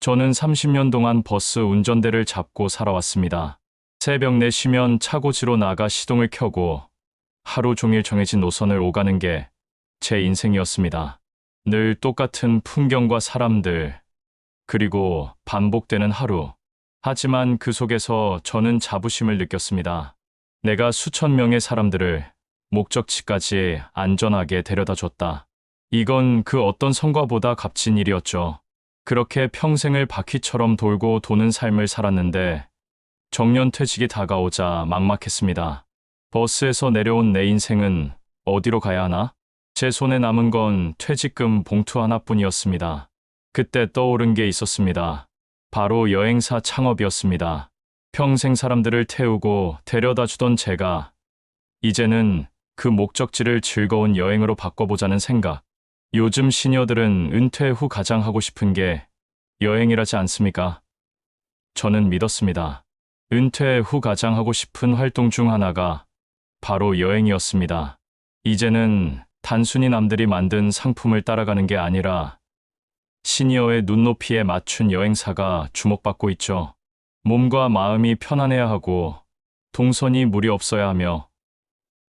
저는 30년 동안 버스 운전대를 잡고 살아왔습니다. 새벽 4시면 차고지로 나가 시동을 켜고 하루 종일 정해진 노선을 오가는 게 제 인생이었습니다. 늘 똑같은 풍경과 사람들, 그리고 반복되는 하루. 하지만 그 속에서 저는 자부심을 느꼈습니다. 내가 수천 명의 사람들을 목적지까지 안전하게 데려다 줬다. 이건 그 어떤 성과보다 값진 일이었죠. 그렇게 평생을 바퀴처럼 돌고 도는 삶을 살았는데 정년퇴직이 다가오자 막막했습니다. 버스에서 내려온 내 인생은 어디로 가야 하나? 제 손에 남은 건 퇴직금 봉투 하나뿐이었습니다. 그때 떠오른 게 있었습니다. 바로 여행사 창업이었습니다. 평생 사람들을 태우고 데려다 주던 제가 이제는 그 목적지를 즐거운 여행으로 바꿔보자는 생각. 요즘 시니어들은 은퇴 후 가장 하고 싶은 게 여행이라지 않습니까? 저는 믿었습니다. 은퇴 후 가장 하고 싶은 활동 중 하나가 바로 여행이었습니다. 이제는 단순히 남들이 만든 상품을 따라가는 게 아니라 시니어의 눈높이에 맞춘 여행사가 주목받고 있죠. 몸과 마음이 편안해야 하고 동선이 무리 없어야 하며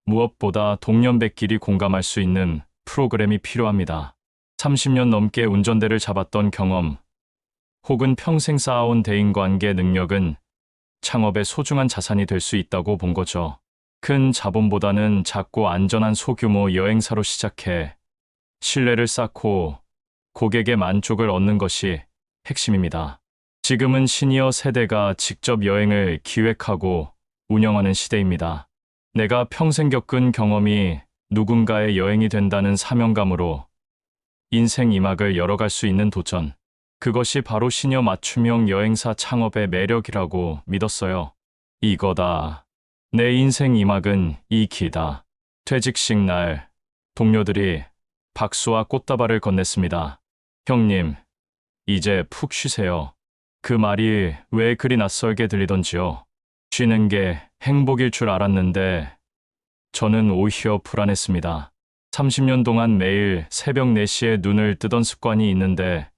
무엇보다 동년배끼리 공감할 수 있는 프로그램이 필요합니다. 30년 넘게 운전대를 잡았던 경험 혹은 평생 쌓아온 대인관계 능력은 창업의 소중한 자산이 될 수 있다고 본 거죠. 큰 자본보다는 작고 안전한 소규모 여행사로 시작해 신뢰를 쌓고 고객의 만족을 얻는 것이 핵심입니다. 지금은 시니어 세대가 직접 여행을 기획하고 운영하는 시대입니다. 내가 평생 겪은 경험이 누군가의 여행이 된다는 사명감으로 인생 이막을 열어갈 수 있는 도전. 그것이 바로 시니어 맞춤형 여행사 창업의 매력이라고 믿었어요. 이거다. 내 인생 이막은 이 길다. 퇴직식 날, 동료들이 박수와 꽃다발을 건넸습니다. 형님, 이제 푹 쉬세요. 그 말이 왜 그리 낯설게 들리던지요. 쉬는 게 행복일 줄 알았는데 저는 오히려 불안했습니다. 30년 동안 매일 새벽 4시에 눈을 뜨던 습관이 있는데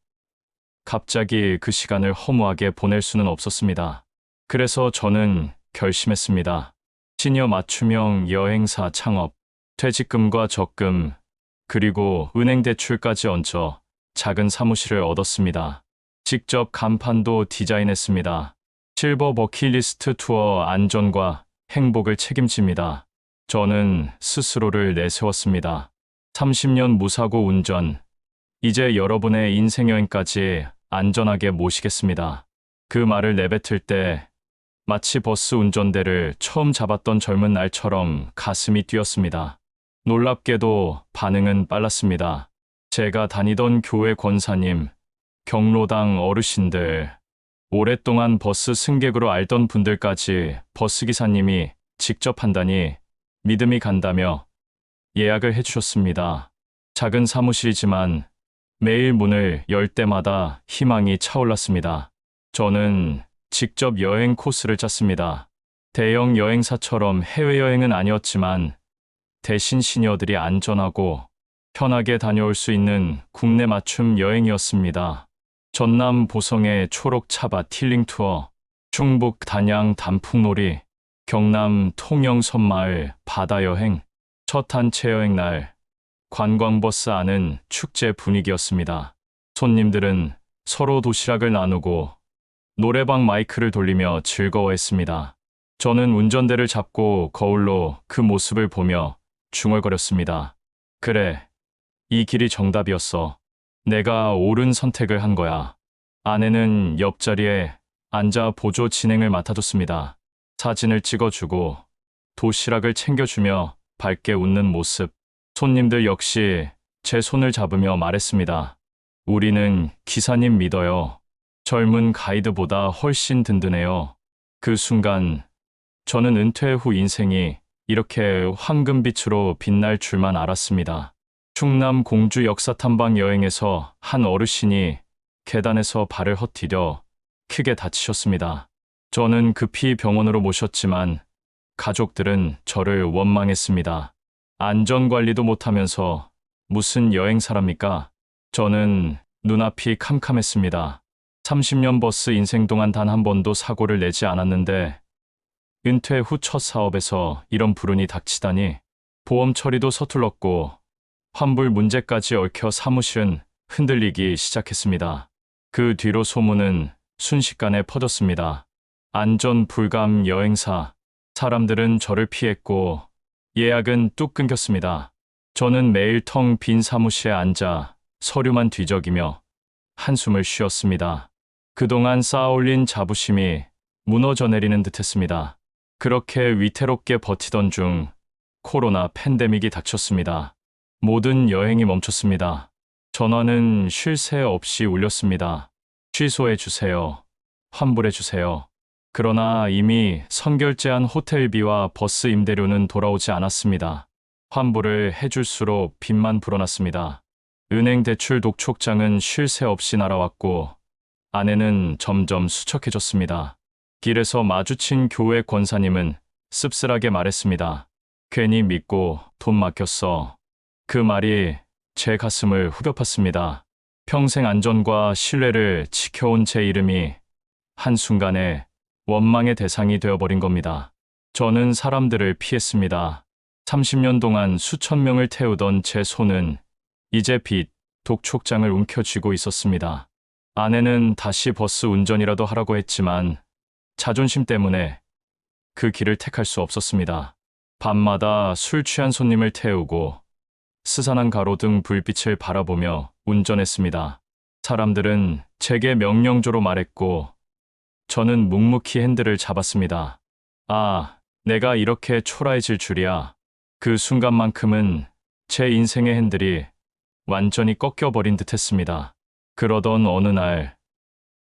갑자기 그 시간을 허무하게 보낼 수는 없었습니다. 그래서 저는 결심했습니다. 시니어 맞춤형 여행사 창업, 퇴직금과 적금, 그리고 은행 대출까지 얹어 작은 사무실을 얻었습니다. 직접 간판도 디자인했습니다. 실버 버킷리스트 투어 안전과 행복을 책임집니다. 저는 스스로를 내세웠습니다. 30년 무사고 운전, 이제 여러분의 인생 여행까지 안전하게 모시겠습니다. 그 말을 내뱉을 때 마치 버스 운전대를 처음 잡았던 젊은 날처럼 가슴이 뛰었습니다. 놀랍게도 반응은 빨랐습니다. 제가 다니던 교회 권사님, 경로당 어르신들, 오랫동안 버스 승객으로 알던 분들까지 버스기사님이 직접 한다니 믿음이 간다며 예약을 해주셨습니다. 작은 사무실이지만 매일 문을 열 때마다 희망이 차올랐습니다. 저는 직접 여행 코스를 짰습니다. 대형 여행사처럼 해외여행은 아니었지만 대신 시니어들이 안전하고 편하게 다녀올 수 있는 국내 맞춤 여행이었습니다. 전남 보성의 초록 차밭 힐링 투어, 충북 단양 단풍놀이, 경남 통영 섬마을 바다 여행, 첫 단체 여행 날, 관광버스 안은 축제 분위기였습니다. 손님들은 서로 도시락을 나누고 노래방 마이크를 돌리며 즐거워했습니다. 저는 운전대를 잡고 거울로 그 모습을 보며 중얼거렸습니다. 그래, 이 길이 정답이었어. 내가 옳은 선택을 한 거야. 아내는 옆자리에 앉아 보조 진행을 맡아줬습니다. 사진을 찍어주고 도시락을 챙겨주며 밝게 웃는 모습. 손님들 역시 제 손을 잡으며 말했습니다. 우리는 기사님 믿어요. 젊은 가이드보다 훨씬 든든해요. 그 순간 저는 은퇴 후 인생이 이렇게 황금빛으로 빛날 줄만 알았습니다. 충남 공주 역사탐방 여행에서 한 어르신이 계단에서 발을 헛디뎌 크게 다치셨습니다. 저는 급히 병원으로 모셨지만 가족들은 저를 원망했습니다. 안전관리도 못하면서 무슨 여행사랍니까? 저는 눈앞이 캄캄했습니다. 30년 버스 인생 동안 단 한 번도 사고를 내지 않았는데 은퇴 후 첫 사업에서 이런 불운이 닥치다니. 보험 처리도 서툴렀고 환불 문제까지 얽혀 사무실은 흔들리기 시작했습니다. 그 뒤로 소문은 순식간에 퍼졌습니다. 안전 불감 여행사. 사람들은 저를 피했고 예약은 뚝 끊겼습니다. 저는 매일 텅 빈 사무실에 앉아 서류만 뒤적이며 한숨을 쉬었습니다. 그동안 쌓아올린 자부심이 무너져 내리는 듯했습니다. 그렇게 위태롭게 버티던 중 코로나 팬데믹이 닥쳤습니다. 모든 여행이 멈췄습니다. 전화는 쉴 새 없이 울렸습니다. 취소해 주세요. 환불해 주세요. 그러나 이미 선결제한 호텔비와 버스 임대료는 돌아오지 않았습니다. 환불을 해줄수록 빚만 불어났습니다. 은행 대출 독촉장은 쉴 새 없이 날아왔고 아내는 점점 수척해졌습니다. 길에서 마주친 교회 권사님은 씁쓸하게 말했습니다. 괜히 믿고 돈 맡겼어. 그 말이 제 가슴을 후벼 팠습니다. 평생 안전과 신뢰를 지켜온 제 이름이 한순간에 원망의 대상이 되어버린 겁니다. 저는 사람들을 피했습니다. 30년 동안 수천 명을 태우던 제 손은 이제 빚, 독촉장을 움켜쥐고 있었습니다. 아내는 다시 버스 운전이라도 하라고 했지만 자존심 때문에 그 길을 택할 수 없었습니다. 밤마다 술 취한 손님을 태우고 스산한 가로등 불빛을 바라보며 운전했습니다. 사람들은 제게 명령조로 말했고 저는 묵묵히 핸들을 잡았습니다. 아, 내가 이렇게 초라해질 줄이야. 그 순간만큼은 제 인생의 핸들이 완전히 꺾여버린 듯했습니다. 그러던 어느 날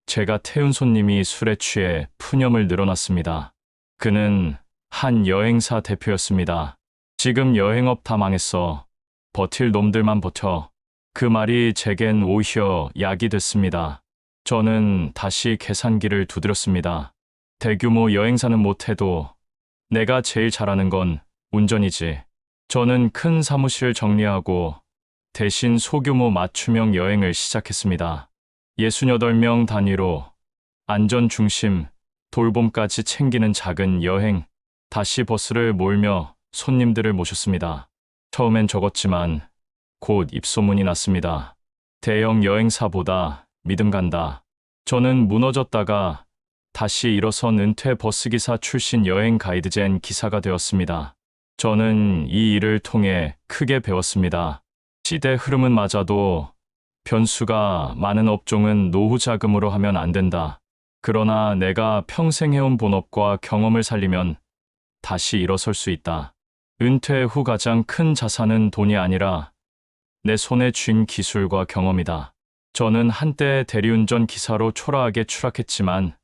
제가 태운 손님이 술에 취해 푸념을 늘어놨습니다. 그는 한 여행사 대표였습니다. 지금 여행업 다 망했어. 버틸 놈들만 버텨. 그 말이 제겐 오히려 약이 됐습니다. 저는 다시 계산기를 두드렸습니다. 대규모 여행사는 못해도 내가 제일 잘하는 건 운전이지. 저는 큰 사무실 정리하고 대신 소규모 맞춤형 여행을 시작했습니다. 68명 단위로 안전 중심, 돌봄까지 챙기는 작은 여행. 다시 버스를 몰며 손님들을 모셨습니다. 처음엔 적었지만 곧 입소문이 났습니다. 대형 여행사보다 믿음 간다. 저는 무너졌다가 다시 일어선 은퇴 버스기사 출신 여행 가이드젠 기사가 되었습니다. 저는 이 일을 통해 크게 배웠습니다. 시대 흐름은 맞아도 변수가 많은 업종은 노후 자금으로 하면 안 된다. 그러나 내가 평생 해온 본업과 경험을 살리면 다시 일어설 수 있다. 은퇴 후 가장 큰 자산은 돈이 아니라 내 손에 쥔 기술과 경험이다. 저는 한때 대리운전 기사로 초라하게 추락했지만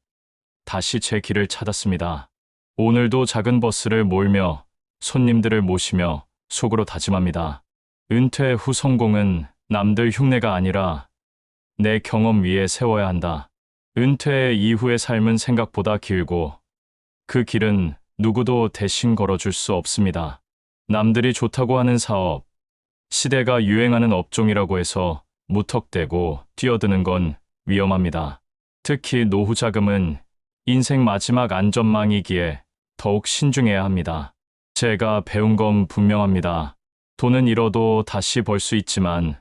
다시 제 길을 찾았습니다. 오늘도 작은 버스를 몰며 손님들을 모시며 속으로 다짐합니다. 은퇴 후 성공은 남들 흉내가 아니라 내 경험 위에 세워야 한다. 은퇴 이후의 삶은 생각보다 길고 그 길은 누구도 대신 걸어줄 수 없습니다. 남들이 좋다고 하는 사업, 시대가 유행하는 업종이라고 해서 무턱대고 뛰어드는 건 위험합니다. 특히 노후 자금은 인생 마지막 안전망이기에 더욱 신중해야 합니다. 제가 배운 건 분명합니다. 돈은 잃어도 다시 벌 수 있지만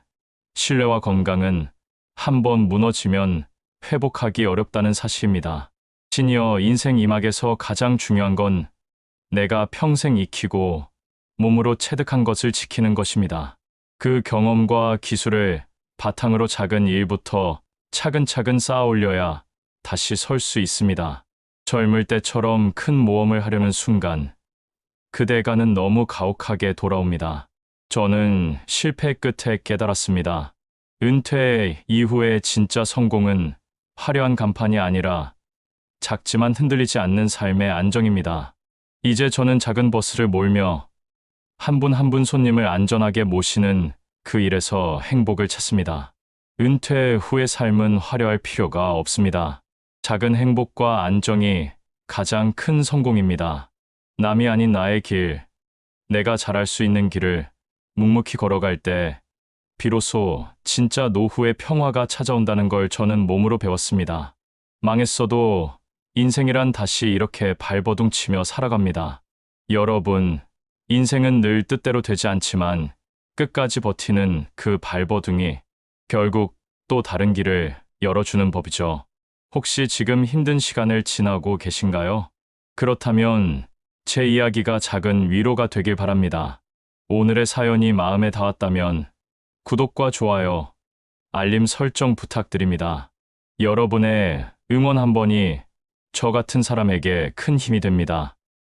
신뢰와 건강은 한 번 무너지면 회복하기 어렵다는 사실입니다. 시니어 인생 이막에서 가장 중요한 건 내가 평생 익히고 몸으로 체득한 것을 지키는 것입니다. 그 경험과 기술을 바탕으로 작은 일부터 차근차근 쌓아 올려야 다시 설 수 있습니다. 젊을 때처럼 큰 모험을 하려는 순간 그대가는 너무 가혹하게 돌아옵니다. 저는 실패 끝에 깨달았습니다. 은퇴 이후의 진짜 성공은 화려한 간판이 아니라 작지만 흔들리지 않는 삶의 안정입니다. 이제 저는 작은 버스를 몰며 한 분 한 분 손님을 안전하게 모시는 그 일에서 행복을 찾습니다. 은퇴 후의 삶은 화려할 필요가 없습니다. 작은 행복과 안정이 가장 큰 성공입니다. 남이 아닌 나의 길, 내가 잘할 수 있는 길을 묵묵히 걸어갈 때 비로소 진짜 노후의 평화가 찾아온다는 걸 저는 몸으로 배웠습니다. 망했어도 인생이란 다시 이렇게 발버둥 치며 살아갑니다. 여러분, 인생은 늘 뜻대로 되지 않지만 끝까지 버티는 그 발버둥이 결국 또 다른 길을 열어주는 법이죠. 혹시 지금 힘든 시간을 지나고 계신가요? 그렇다면 제 이야기가 작은 위로가 되길 바랍니다. 오늘의 사연이 마음에 닿았다면 구독과 좋아요, 알림 설정 부탁드립니다. 여러분의 응원 한 번이 저 같은 사람에게 큰 힘이 됩니다.